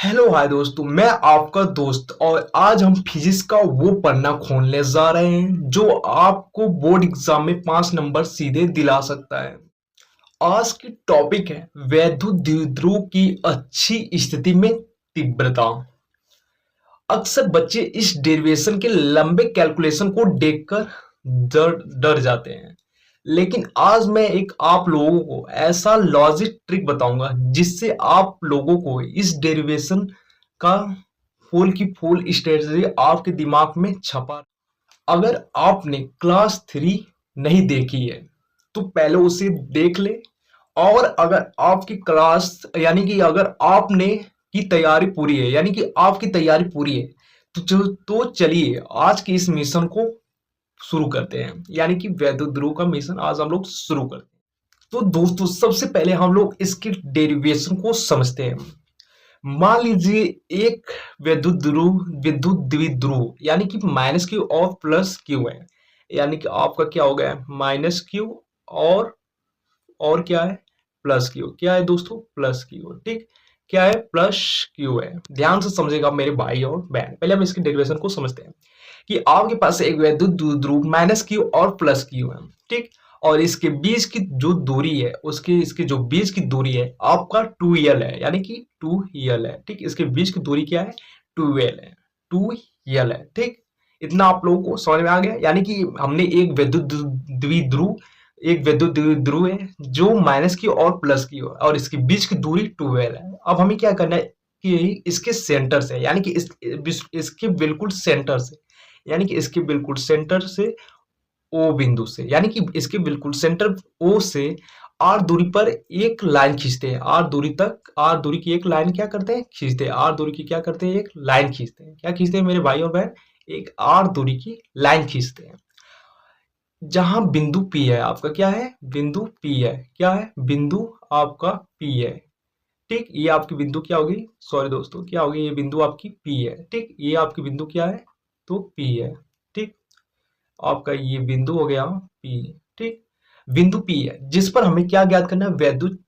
Hello hi दोस्तों, मैं आपका दोस्त और आज हम फिजिक्स का वो पन्ना खोलने जा रहे हैं जो आपको बोर्ड एग्जाम में 5 नंबर सीधे दिला सकता है। आज की टॉपिक है वैद्युत द्विध्रुव की अच्छी स्थिति में तीव्रता। अक्सर बच्चे इस डेरिवेशन के लंबे कैलकुलेशन को देखकर डर डर जाते हैं, लेकिन आज मैं एक आप लोगों को ऐसा लॉजिक ट्रिक बताऊंगा जिससे आप लोगों को इस डेरिवेशन का फुल की फुल स्ट्रेटजी आपके दिमाग में छपा। अगर आपने क्लास 3 नहीं देखी है तो पहले उसे देख ले। और अगर आपकी क्लास यानी कि अगर आपने की तैयारी पूरी है यानी कि आपकी तैयारी पूरी है तो चलिए आज के इस मिशन को शुरू करते हैं, यानी कि वैद्युत ध्रुव का मिशन आज हम लोग शुरू करते हैं। तो दोस्तों सबसे पहले हम लोग इसके डेरिवेशन को समझते हैं। मान लीजिए एक विद्युत द्विध्रुव यानी कि -q और +q है, यानी कि आपका क्या हो गया -q और क्या है +q। क्या है दोस्तों +q, ठीक। क्या है +q है। ध्यान से समझेगा मेरे भाई और बहन। पहले हम इसकी डेरिवेशन को समझते हैं कि आपके पास एक वैद्युत द्विध्रुव -q और +q है, ठीक। और इसके बीच की जो दूरी है उसके इसके जो बीच की दूरी है आपका 2l है, यानी कि 2l है, ठीक। इसके बीच की दूरी क्या है 2l है, 2l है, ठीक। इतना आप लोगों को समझ में आ गया। यानी कि हमने एक विद्युत द्विध्रुव है जो -q और +q है और इसके बीच की दूरी 2l है। अब हमें क्या करना है कि इसके सेंटर से यानी कि इसके बिल्कुल सेंटर से यानी कि इसके बिल्कुल सेंटर से ओ बिंदु से यानी कि इसके बिल्कुल सेंटर ओ से आर दूरी पर एक लाइन खींचते हैं। आर दूरी की एक लाइन क्या करते हैं खींचते हैं। आर दूरी की क्या करते हैं एक लाइन खींचते हैं। क्या खींचते हैं मेरे भाई और बहन, एक आर दूरी की लाइन खींचते हैं। जहां बिंदु पी है आपका क्या है बिंदु पी है, क्या है बिंदु आपका पी है, ठीक। ये आपकी बिंदु क्या होगी, सॉरी दोस्तों क्या होगी, ये बिंदु आपकी पी है, ठीक। ये आपकी बिंदु क्या है तो पी है, ठीक। आपका ये बिंदु हो गया पी, ठीक। बिंदु पी है जिस पर हमें क्या ज्ञात करना है विद्युत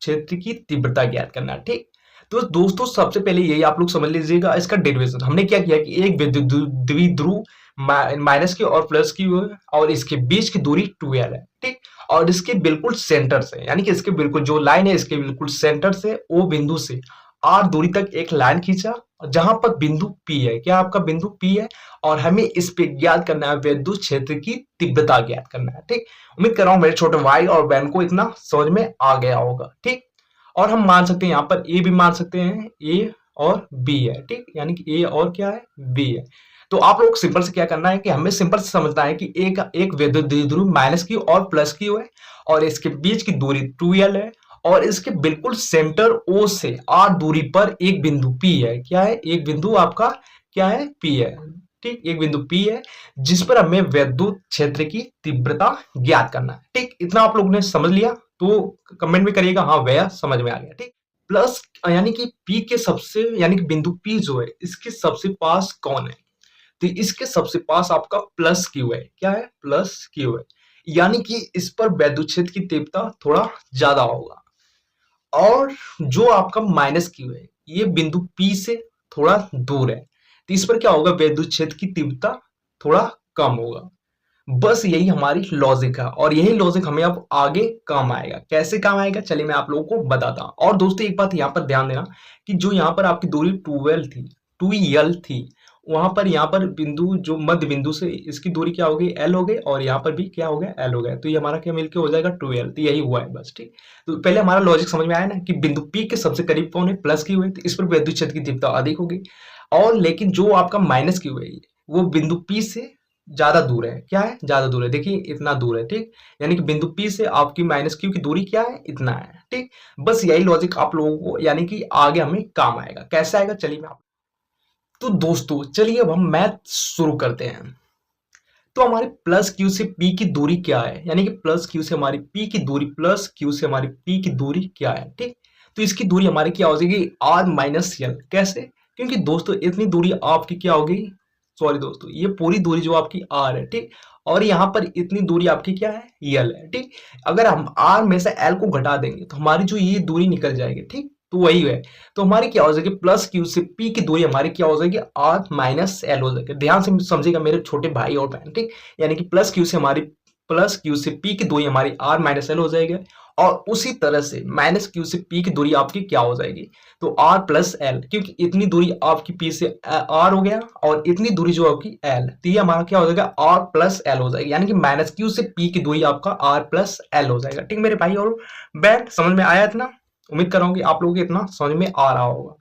क्षेत्र की तीव्रता ज्ञात करना है, ठीक। तो दोस्तों सबसे पहले यही आप लोग समझ लीजिएगा इसका डेरिवेशन। हमने क्या किया कि एक विद्युत द्विध्रुव -q और +q है और इसके बीच की दूरी 2l है, ठीक। और इसके बिल्कुल सेंटर से यानी कि इसके बिल्कुल जो लाइन है इसके बिल्कुल सेंटर से ओ बिंदु से आर दूरी तक एक लाइन खींचा जहां पर बिंदु पी है। क्या आपका बिंदु पी है और हमें इस पे ज्ञात करना है विद्युत क्षेत्र की तीव्रता ज्ञात करना है, ठीक। उम्मीद कर रहा हूं मेरे छोटे भाई और बहन को इतना समझ में आ गया होगा, ठीक। और हम मान सकते हैं यहाँ पर ए भी मान सकते हैं, ए और बी है, ठीक। यानी कि ए और क्या है बी है। तो आप लोग सिंपल से क्या करना है कि हमें सिंपल से समझना है कि एक विद्युत द्विध्रुव -q और +q है और इसके बीच की दूरी 2l है और इसके बिल्कुल सेंटर ओ से आर दूरी पर एक बिंदु पी है। क्या है एक बिंदु आपका क्या है पी है, ठीक। एक बिंदु पी है जिस पर हमें विद्युत क्षेत्र की तीव्रता ज्ञात करना है, ठीक। इतना आप लोगों ने समझ लिया तो कमेंट में करिएगा हाँ भैया समझ में आ गया, ठीक। प्लस यानी कि पी के सबसे यानी कि बिंदु पी जो है इसके सबसे पास कौन है, तो इसके सबसे पास आपका +q है। क्या है +q है, यानी कि इस पर विद्युत क्षेत्र की तीव्रता थोड़ा ज्यादा होगा। और जो आपका -q है ये बिंदु P से थोड़ा दूर है तो इस पर क्या होगा विद्युत क्षेत्र की तीव्रता थोड़ा कम होगा। बस यही हमारी लॉजिक है और यही लॉजिक हमें अब आगे काम आएगा। कैसे काम आएगा चलिए मैं आप लोगों को बताता हूं। और दोस्तों एक बात यहाँ पर ध्यान देना कि जो यहाँ पर आपकी दूरी 2l थी वहां पर यहाँ पर बिंदु जो मध्य बिंदु से इसकी दूरी क्या हो गई l हो गई और यहाँ पर भी क्या हो गया l हो गया। तो ये हमारा क्या मिलके हो जाएगा 2l। तो यही हुआ है बस, ठीक। तो पहले हमारा लॉजिक समझ में आया ना कि बिंदु P के सबसे करीब कौन है +q है तो इस पर विद्युत क्षेत्र की तीव्रता अधिक होगी। और लेकिन जो आपका -q है वो बिंदु P से ज्यादा दूर है। क्या है ज्यादा दूर है, देखिए इतना दूर है, ठीक। यानी कि बिंदु P से आपकी -q की दूरी क्या है इतना है, ठीक। बस यही लॉजिक आप लोगों को यानी कि आगे हमें काम आएगा। कैसे आएगा चलिए मैं तो दोस्तों चलिए अब हम मैथ शुरू करते हैं। तो हमारे +q से p की दूरी क्या है, यानी कि +q से हमारी p की दूरी +q से हमारी p की दूरी क्या है, ठीक। तो इसकी दूरी हमारी क्या हो जाएगी r-l। कैसे, क्योंकि दोस्तों इतनी दूरी आपकी क्या होगी, सॉरी दोस्तों ये पूरी दूरी जो आपकी r है, ठीक। और यहाँ पर इतनी दूरी आपकी क्या है l है, ठीक। अगर हम r में से l को घटा देंगे तो हमारी जो ये दूरी निकल जाएगी, ठीक। तो वही है। तो हमारी क्या हो जाएगी, प्लस क्यू से पी की दूरी हमारी क्या हो जाएगी, आर माइनस एल हो जाएगी। ध्यान से समझिएगा मेरे छोटे भाई और बहन, ठीक। यानी कि प्लस क्यू से पी की दूरी हमारी आर माइनस एल हो जाएगी, और उसी तरह से माइनस क्यू से पी की दूरी आपकी क्या हो जाएगी, तो आर प्लस एल, क्योंकि इतनी दूरी आपकी पी से आर हो गया और इतनी दूरी जो आपकी एल, तो ये हमारा क्या हो जाएगा, आर प्लस एल हो जाएगी। यानी कि माइनस क्यू से पी की दूरी आपका आर प्लस एल हो जाएगा। ठीक मेरे भाई और बहन, समझ में आया इतना? उम्मीद कर रहा हूँ कि आप लोगों को इतना समझ में आ रहा होगा।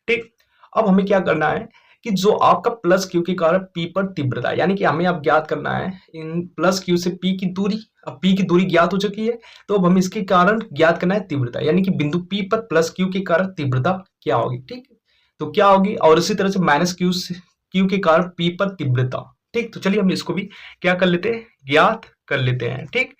ठीक, अब हमें क्या करना है कि जो आपका प्लस क्यू के कारण पी पर तीव्रता, यानी कि हमें अब ज्ञात करना है इन प्लस क्यू से पी की दूरी। अब पी की दूरी ज्ञात हो चुकी है, तो अब हम इसके कारण ज्ञात करना है तीव्रता, यानी कि बिंदु पी पर प्लस क्यू के कारण तीव्रता क्या होगी। ठीक, तो क्या होगी, और इसी तरह से माइनस क्यू के कारण पी पर तीव्रता। ठीक, तो चलिए हम इसको भी क्या कर लेते हैं, ज्ञात कर लेते हैं। ठीक,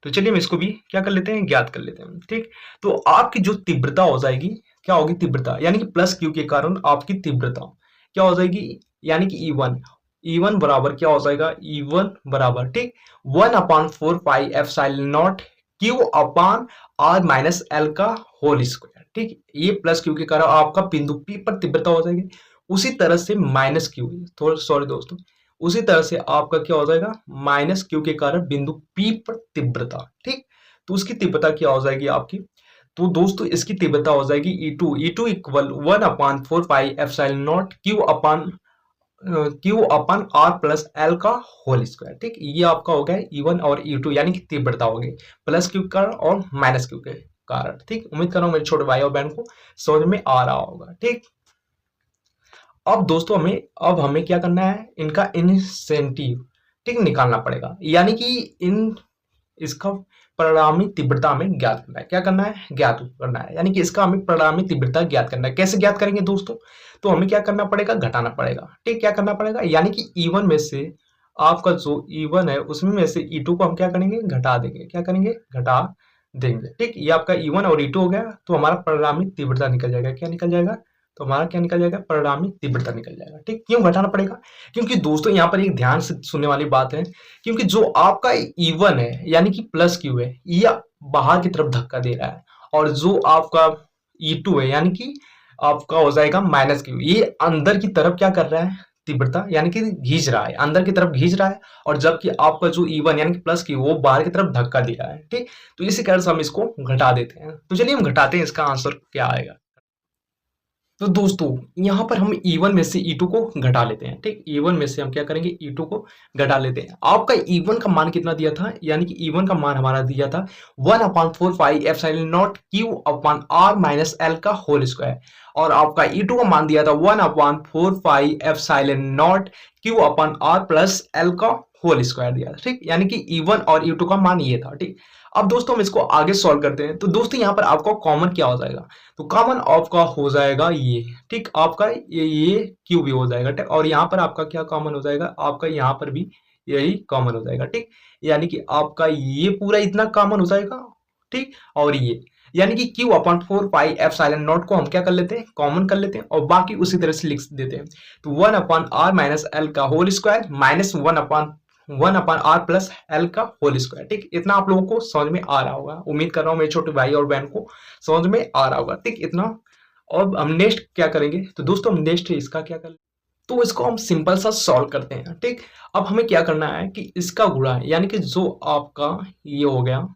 तो चलिए हम इसको भी क्या कर लेते हैं, ज्ञात कर लेते हैं। ठीक, तो आपकी जो तीव्रता हो जाएगी, क्या होगी तीव्रता, यानी कि प्लस क्यू के कारण आपकी तीव्रता क्या हो जाएगी, यानी कि E1 बराबर क्या हो जाएगा, E1 बराबर, ठीक, 1/4 pi epsilon naught q upon r minus l का होल स्क्वायर। ठीक, ये प्लस क्यू के कारण आपका बिंदु पी पर तीव्रता हो जाएगी। उसी तरह से माइनस क्यू, थोड़ा सॉरी दोस्तों, उसी तरह से आपका क्या हो जाएगा, माइनस क्यू के कारण बिंदु पी पर तीव्रता। ठीक, तो उसकी तीव्रता क्या हो जाएगी आपकी, तो दोस्तों इसकी तीव्रता हो जाएगी E2 equal 1/4 pi epsilon naught q upon r plus l का होल स्क्वायर। ठीक, ये आपका हो गया E1 और E2, यानी कि तीव्रता हो गई प्लस क्यू के कारण और माइनस क्यू के कारण। ठीक, उम्मीद कर रहा हूँ मेरे छोटे भाई और बहन को समझ में आ रहा होगा। ठीक, अब दोस्तों हमें क्या करना है, इनका इंसेंटिव, ठीक, निकालना पड़ेगा, यानी कि इसका परिणामी तीव्रता हमें ज्ञात करना है। क्या करना है, ज्ञात करना है, यानी कि इसका हमें परिणामी तीव्रता ज्ञात करना है। कैसे ज्ञात करेंगे दोस्तों, तो हमें क्या करना पड़ेगा, घटाना पड़ेगा। ठीक, क्या करना पड़ेगा, यानी कि E1 में से आपका जो E1 है उसमें में से E2 को हम क्या करेंगे, घटा देंगे। क्या करेंगे, घटा देंगे। ठीक, ये आपका E1 और E2 हो गया, तो हमारा परिणामी तीव्रता निकल जाएगा। क्या निकल जाएगा, तो हमारा क्या निकल जाएगा, परिणामी तीव्रता निकल जाएगा। ठीक, क्यों घटाना पड़ेगा, क्योंकि दोस्तों यहाँ पर एक ध्यान से सुनने वाली बात है, क्योंकि जो आपका E1 है यानी कि प्लस क्यू है, ये बाहर की तरफ धक्का दे रहा है, और जो आपका E2 है यानी कि आपका हो जाएगा माइनस क्यू, ये अंदर की तरफ क्या कर रहा है, तीव्रता यानी कि खींच रहा है, अंदर की तरफ खींच रहा है, और जबकि आपका जो E1 यानी कि प्लस क्यू वो बाहर की तरफ धक्का दे रहा है। ठीक, तो इसी कारण से हम इसको घटा देते हैं। तो चलिए हम घटाते हैं, इसका आंसर क्या आएगा। तो दोस्तों यहाँ पर हम E1 में से E2 को घटा लेते हैं। ठीक, E1 में से हम क्या करेंगे, E2 को घटा लेते हैं। आपका E1 का मान कितना दिया था, यानी कि E1 का मान हमारा दिया था 1/4 pi epsilon naught q upon r minus l का होल स्क्वायर, और आपका E2 का मान दिया था 1/4 pi epsilon naught q upon r plus l का होल स्क्वायर दिया था। ठीक, यानी कि E1 और E2 का मान ये था। ठीक, अब दोस्तों हम इसको आगे सॉल्व करते हैं। तो दोस्तों यहाँ पर आपका कॉमन क्या हो जाएगा, तो कॉमन आपका हो जाएगा ये, ठीक, आपका ये क्यू भी हो जाएगा। ठीक, और यहाँ पर आपका क्या कॉमन हो जाएगा, आपका यहाँ पर भी यही कॉमन हो जाएगा। ठीक, यानी कि आपका ये पूरा इतना कॉमन हो जाएगा। ठीक, और ये यानी कि Q/4 पाई एप्सिलॉन नॉट को हम क्या कर लेते हैं, कॉमन कर लेते हैं, और बाकी उसी तरह से लिख देते हैं। तो 1/r माइनस एल का whole square minus 1/r plus l का होल स्क्वायर। ठीक, इतना आप लोगों को समझ में आ रहा होगा। उम्मीद कर रहा हूँ मेरे छोटे भाई और बहन को समझ में आ रहा होगा। ठीक, इतना। और हम नेक्स्ट क्या करेंगे, तो दोस्तों हम नेक्स्ट इसका क्या करें, तो इसको हम सिंपल सा सॉल्व करते हैं। ठीक, अब हमें क्या करना है कि इसका गुणा, यानी कि जो आपका ये हो गया,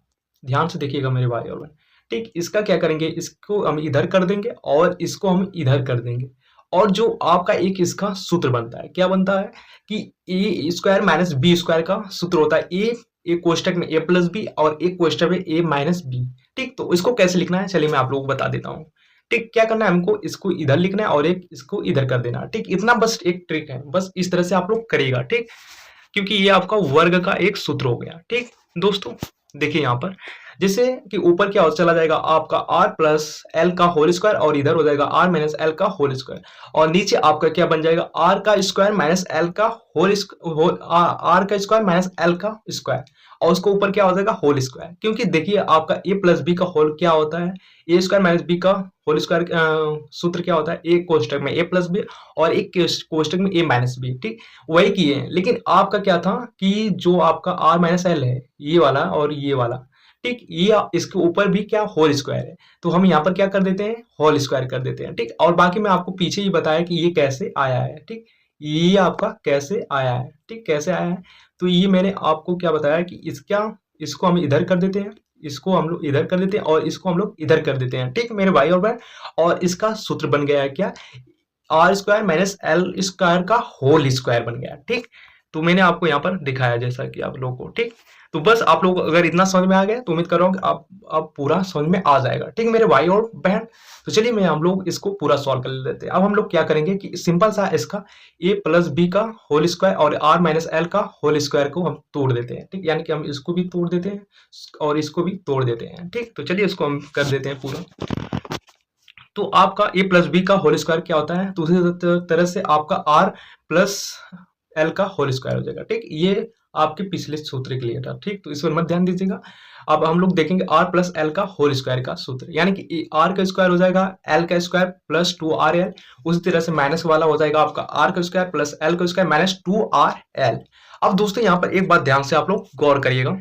ध्यान से देखिएगा मेरे भाई और बहन। ठीक, इसका क्या करेंगे, इसको हम इधर कर देंगे और इसको हम इधर कर देंगे, और जो आपका एक इसका सूत्र बनता है, क्या बनता है कि ए स्क्वायर माइनस बी स्क्वायर का सूत्र होता है एक कोष्टक में ए प्लस बी और एक कोष्टक में ए माइनस बी। ठीक, तो इसको कैसे लिखना है, चलिए मैं आप लोगों को बता देता हूँ। ठीक, क्या करना है हमको, इसको इधर लिखना है और एक इसको इधर कर देना। ठीक, इतना बस एक ट्रिक है, बस इस तरह से आप लोग करिएगा। ठीक, क्योंकि ये आपका वर्ग का एक सूत्र हो गया। ठीक दोस्तों, देखिए यहाँ पर जैसे कि ऊपर क्या चला जाएगा आपका r प्लस एल का होल स्क्वायर, और इधर हो जाएगा r माइनस एल का होल स्क्वायर, और नीचे आपका क्या बन जाएगा r का स्क्वायर माइनस एल का r का स्क्वायर माइनस एल का स्क्वायर, और उसको ऊपर क्या हो जाएगा होल स्क्वायर। क्योंकि देखिए आपका a प्लस बी का होल क्या होता है, ए स्क्वायर माइनस बी का होल स्क्वायर सूत्र क्या होता है, एक कोष्टक में a प्लस बी और एक कोष्टक में a माइनस बी। ठीक, वही किए, लेकिन आपका क्या था कि जो आपका r माइनस एल है ये वाला और ये वाला, ठीक, ये इसके ऊपर भी क्या होल स्क्वायर है, तो हम यहाँ पर क्या कर देते हैं, होल स्क्वायर कर देते हैं। ठीक, और बाकी मैं आपको पीछे ही बताया कि ये कैसे आया है। ठीक, ये आपका कैसे आया है, ठीक, कैसे आया है, तो ये मैंने आपको क्या बताया कि इसको हम इधर कर देते हैं, इसको हम लोग इधर कर देते हैं और इसको हम लोग इधर कर देते हैं। ठीक मेरे भाई और बहन, और इसका सूत्र बन गया है क्या, r square minus l square का होल स्क्वायर बन गया। ठीक, तो मैंने आपको यहाँ पर दिखाया जैसा कि आप लोगों को। ठीक, तो बस आप लोग अगर इतना समझ में आ गया तो उम्मीद कर रहा हूँ कि आप पूरा समझ में आ जाएगा। ठीक मेरे भाई और बहन, तो चलिए मैं हम लोग इसको पूरा सॉल्व कर लेते हैं। अब हम लोग क्या करेंगे कि सिंपल सा इसका ए प्लस बी का होल स्क्वायर और आर माइनस एल का होल स्क्वायर को हम तोड़ देते हैं। ठीक, यानी कि हम इसको भी तोड़ देते हैं और इसको भी तोड़ देते हैं। ठीक, तो चलिए इसको हम कर देते हैं पूरा। तो आपका ए प्लस बी का होल स्क्वायर क्या होता है, तो उसी तरह से आपका आर प्लस एल का होल स्क्वायर हो जाएगा। ठीक, ये आपके पिछले सूत्र के लिए था। ठीक, तो इस पर मत ध्यान दीजिएगा। अब हम लोग देखेंगे आर प्लस एल का होल स्क्वायर का सूत्र, यानी कि आर का स्क्वायर हो जाएगा एल का स्क्वायर प्लस 2RL, उसी तरह से माइनस वाला हो जाएगा आपका आर का स्क्वायर प्लस एल का स्क्वायर माइनस 2RL। अब दोस्तों यहाँ पर एक बात ध्यान से आप लोग गौर करिएगा।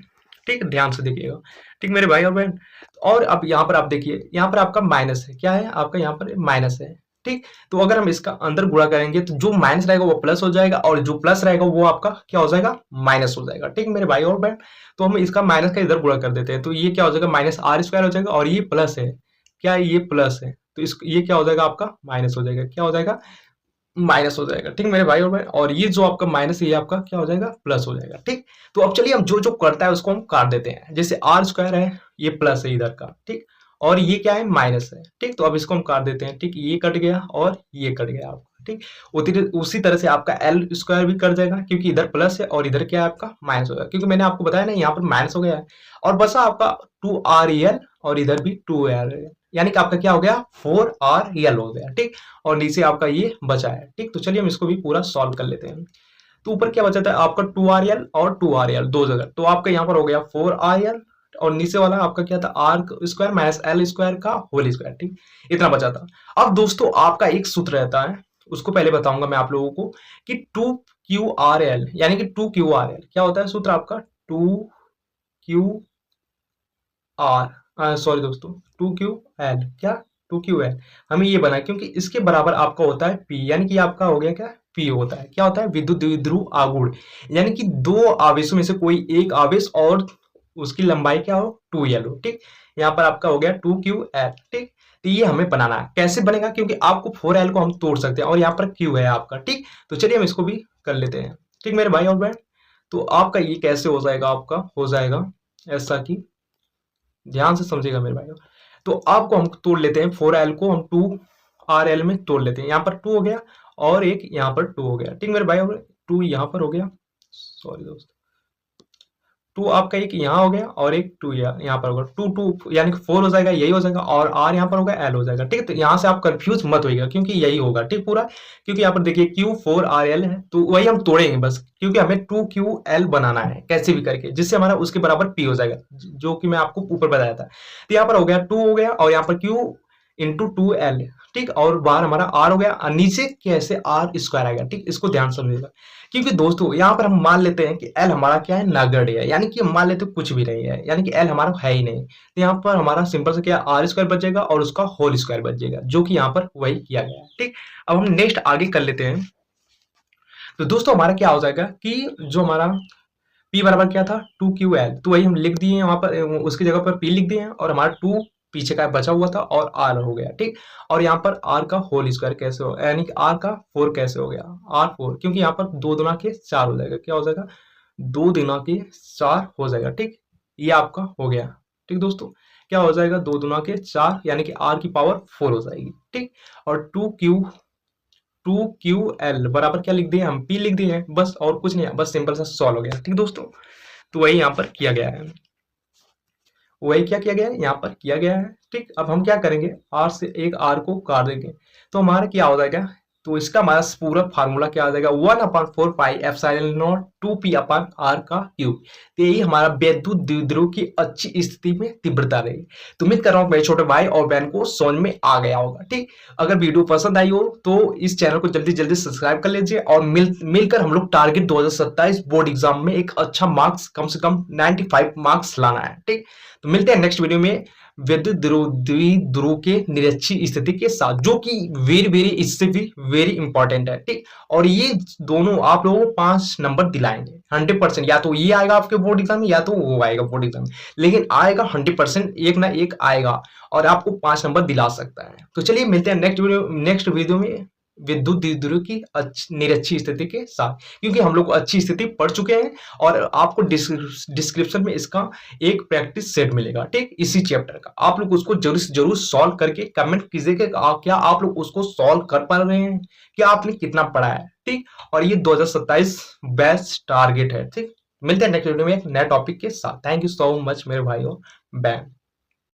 ठीक, ध्यान से देखिएगा। ठीक मेरे भाई और बहन, और अब यहाँ पर आप देखिए, यहाँ पर आपका माइनस है, क्या है आपका यहाँ पर माइनस है। ठीक, तो अगर हम इसका अंदर गुणा करेंगे तो जो माइनस रहेगा वो प्लस हो जाएगा और जो प्लस रहेगा वो आपका क्या हो जाएगा, माइनस हो जाएगा। ठीक मेरे भाई और बहन, तो हम इसका माइनस का इधर गुणा कर देते हैं, तो ये क्या हो जाएगा, माइनस आर स्क्वायर हो जाएगा, और ये प्लस है, क्या ये प्लस है, तो इस ये क्या हो जाएगा आपका माइनस हो जाएगा, क्या हो जाएगा माइनस हो जाएगा। ठीक मेरे भाई और बहन, और ये जो आपका माइनस है ये आपका क्या हो जाएगा, प्लस हो जाएगा। ठीक, तो अब चलिए हम जो जो करता है उसको हम काट देते हैं। जैसे आर स्क्वायर है, ये प्लस है इधर का, ठीक, और ये क्या है, माइनस है। ठीक, तो अब इसको हम काट देते हैं। ठीक, ये कट गया और ये कट गया आपका। ठीक, उसी तरह से आपका एल स्क्वायर भी कट जाएगा, क्योंकि इधर प्लस है और इधर क्या है आपका माइनस होगा, क्योंकि मैंने आपको बताया ना यहाँ पर माइनस हो गया है, और बसा आपका 2REL और इधर भी 2REL, यानी कि आपका क्या हो गया, 4REL हो गया। ठीक, और नीचे आपका ये बचा है। ठीक, तो चलिए हम इसको भी पूरा सॉल्व कर लेते हैं। तो ऊपर क्या बचा था आपका 2REL और 2REL दो जगह, तो आपका यहाँ पर हो गया 4REL, और नीचे वाला आपका क्या था, r square minus l square का होल स्क्वायर। ठीक, इतना बचा था। अब दोस्तों आपका एक सूत्र रहता है, उसको पहले बताऊंगा मैं आप लोगों को, कि 2QRL, यानी कि 2QRL क्या होता है सूत्र आपका, 2QR, सॉरी दोस्तों, 2QL, क्या 2QL, हमें ये बना क्योंकि इसके बराबर आपका होता है P, यानी कि आपका हो गया क्या, P होता है, क्या होता है, विद्युत द्विध्रुव आघूर्ण, यानी कि दो आवेशों में से कोई एक आवेश और उसकी लंबाई क्या हो, 2L हो। ठीक, यहाँ पर आपका हो गया 2QL। ठीक, तो ये हमें बनाना है, कैसे बनेगा, क्योंकि आपको 4L को हम तोड़ सकते हैं और यहाँ पर Q है आपका। ठीक, तो चलिए हम इसको भी कर लेते हैं। ठीक मेरे भाई और बहन, तो आपका ये कैसे हो जाएगा, आपका हो जाएगा ऐसा कि, ध्यान से समझिएगा मेरे भाई, तो आपको हम तोड़ लेते हैं, 4L को हम 2RL में तोड़ लेते हैं। यहाँ पर 2 हो गया और एक यहाँ पर 2 हो गया। ठीक मेरे भाई, 2 यहाँ पर हो गया, सॉरी दोस्त, 2 आपका एक यहाँ हो गया और एक 2 यहाँ पर होगा, 2 यानी कि 4 हो जाएगा, यही हो जाएगा, और R यहाँ पर होगा, L हो जाएगा। ठीक, तो यहाँ से आप कंफ्यूज मत होइएगा, क्योंकि यही होगा। ठीक, पूरा, क्योंकि यहाँ पर देखिए Q4RL है, तो वही हम तोड़ेंगे बस, क्योंकि हमें 2QL बनाना है कैसे भी करके, जिससे हमारा उसके बराबर P हो जाएगा, जो कि मैं आपको ऊपर बताया था। तो यहाँ पर हो गया 2 हो गया, और यहाँ पर Q इंटू 2L। ठीक, और बाहर हमारा R हो गया, और नीचे कैसे R स्क्वायर आएगा। ठीक, इसको ध्यान समझिएगा, क्योंकि दोस्तों यहाँ पर हम मान लेते हैं कि L हमारा क्या है, नगण्य है, यानी कि हम मान लेते हैं कुछ भी नहीं है, यानी कि L हमारा है ही नहीं। तो यहाँ पर हमारा सिंपल से क्या, R स्क्वायर बच जाएगा और उसका होल स्क्वायर बच जाएगा, जो कि यहाँ पर वही किया गया है। ठीक, अब हम नेक्स्ट आगे कर लेते हैं। तो दोस्तों हमारा क्या हो जाएगा कि जो हमारा P बराबर क्या था, 2QL, तो वही हम लिख दिए वहां पर, उसकी जगह पर P लिख दिए हैं, और हमारा 2 पीछे का बचा हुआ था और R हो गया। ठीक, और यहाँ पर R का होल स्क्वायर कैसे हो, यानी कि R का 4 कैसे हो गया, R4, क्योंकि यहाँ पर 2 दुना के 4 हो जाएगा, क्या हो जाएगा, 2 दुना के 4 हो जाएगा। ठीक, ये आपका हो गया। ठीक दोस्तों, क्या हो जाएगा, 2 दुना के 4, यानी कि R की पावर 4 हो जाएगी। ठीक, और 2QL बराबर क्या लिख दिए हम, P लिख दिए हैं बस, और कुछ नहीं है, बस सिंपल सा सॉल्व हो गया। ठीक दोस्तों, तो वही यहाँ पर किया गया है, वही क्या किया गया है, यहाँ पर किया गया है। ठीक, अब हम क्या करेंगे, R से एक R को काट देंगे, तो हमारा क्या हो जाएगा, तो इसका हमारा पूरा फार्मूला क्या आ जाएगा, 1/4 पाई एप्सिलॉन नॉट 2p/r का क्यूब। तो यही हमारा वैद्युत द्विध्रुव की अच्छी स्थिति में तीव्रता रहेगी। तो उम्मीद कर रहा हूँ मेरे छोटे भाई और बहन को समझ में आ गया होगा। ठीक, अगर वीडियो पसंद आई हो तो इस चैनल को जल्दी जल्दी सब्सक्राइब कर लीजिए और मिलकर हम लोग टारगेट 2027 बोर्ड एग्जाम में एक अच्छा मार्क्स, कम से कम 95 मार्क्स लाना है। ठीक, तो मिलते हैं नेक्स्ट वीडियो में विद्युत द्विध्रुव के निरक्षीय स्थिति के साथ, जो कि वेरी वेरी इससे भी वेरी इंपॉर्टेंट है। ठीक, और ये दोनों आप लोगों को 5 नंबर दिलाएंगे 100%। या तो ये आएगा आपके बोर्ड एग्जाम में या तो वो आएगा बोर्ड एग्जाम में, लेकिन आएगा 100%, एक ना एक आएगा और आपको 5 नंबर दिला सकता है। तो चलिए मिलते हैं नेक्स्ट वीडियो में विद्युत द्विध्रुव की निरक्षीय स्थिति के साथ, क्योंकि हम लोग अच्छी स्थिति पढ़ चुके हैं और आपको डिस्क्रिप्शन में इसका एक प्रैक्टिस सेट मिलेगा। ठीक, इसी चैप्टर का आप लोग उसको जरूर से जरूर सॉल्व करके कमेंट कीजिए कि क्या आप लोग उसको सॉल्व कर पा रहे हैं, क्या आपने कितना पढ़ा है। ठीक, और ये 2027 बेस्ट टारगेट है। ठीक, मिलते हैं नेक्स्ट वीडियो में एक नए टॉपिक के साथ। थैंक यू सो मच मेरे भाइयों बहन।